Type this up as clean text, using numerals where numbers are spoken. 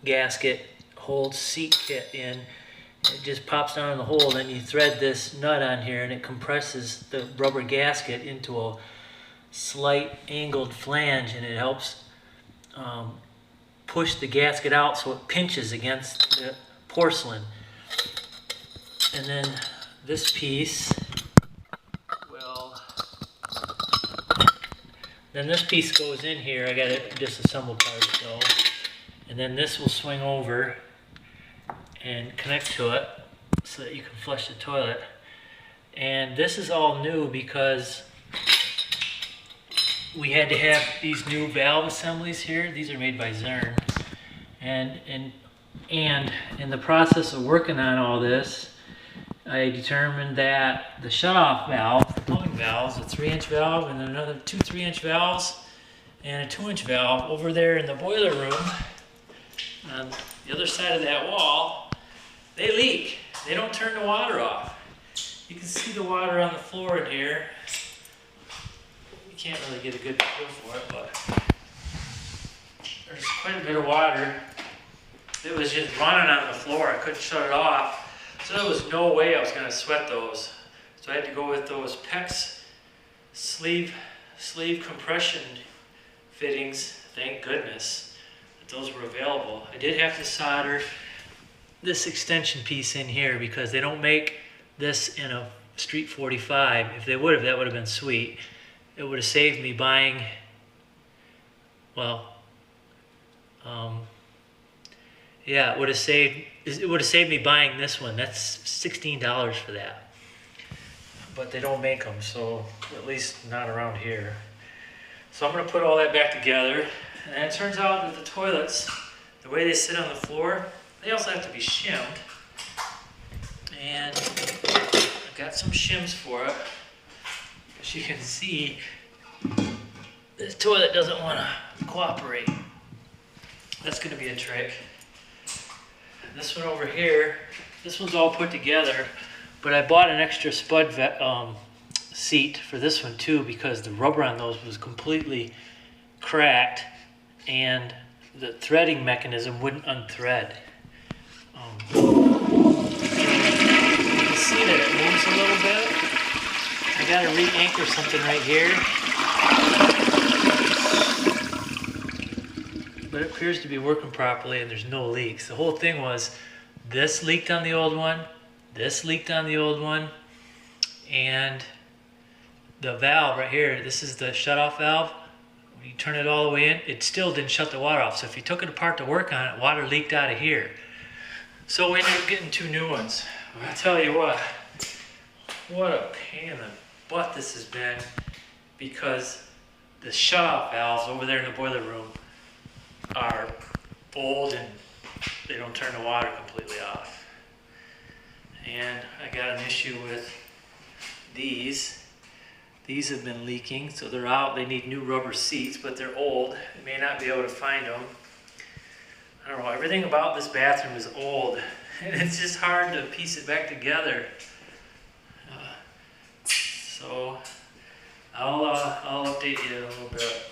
gasket holds seat kit in. It just pops down in the hole, then you thread this nut on here and it compresses the rubber gasket into a slight angled flange, and it helps push the gasket out so it pinches against the porcelain. And then this piece goes in here. I got to disassemble part of it though. And then this will swing over and connect to it so that you can flush the toilet. And this is all new because we had to have these new valve assemblies here. These are made by Zern. And in the process of working on all this, I determined that the shutoff valve, the plumbing valves, a 3-inch valve and another 2 3-inch valves and a 2-inch valve over there in the boiler room on the other side of that wall, they leak. They don't turn the water off. You can see the water on the floor in here. You can't really get a good feel for it, but there's quite a bit of water. It was just running on the floor. I couldn't shut it off. So there was no way I was going to sweat those. So I had to go with those PEX sleeve compression fittings. Thank goodness that those were available. I did have to solder this extension piece in here because they don't make this in a Street 45. If they would have, that would have been sweet. It would have saved me buying, well, yeah, it would have saved me buying this one. That's $16 for that. But they don't make them, so at least not around here. So I'm going to put all that back together. And it turns out that the toilets, the way they sit on the floor, they also have to be shimmed. And I've got some shims for it. As you can see, this toilet doesn't want to cooperate. That's going to be a trick. This one over here, this one's all put together, but I bought an extra spud seat for this one too because the rubber on those was completely cracked and the threading mechanism wouldn't unthread. You can see that it moves a little bit. I got to re-anchor something right here. But it appears to be working properly and there's no leaks. The whole thing was this leaked on the old one, this leaked on the old one, and the valve right here, this is the shutoff valve. When you turn it all the way in, it still didn't shut the water off. So if you took it apart to work on it, water leaked out of here. So we ended up getting 2 new ones. I tell you what a pain in the butt this has been because the shutoff valves over there in the boiler room are old and they don't turn the water completely off. And I got an issue with these. These have been leaking, so they're out. They need new rubber seats, but they're old. I may not be able to find them. I don't know, everything about this bathroom is old, and it's just hard to piece it back together. So I'll update you in a little bit.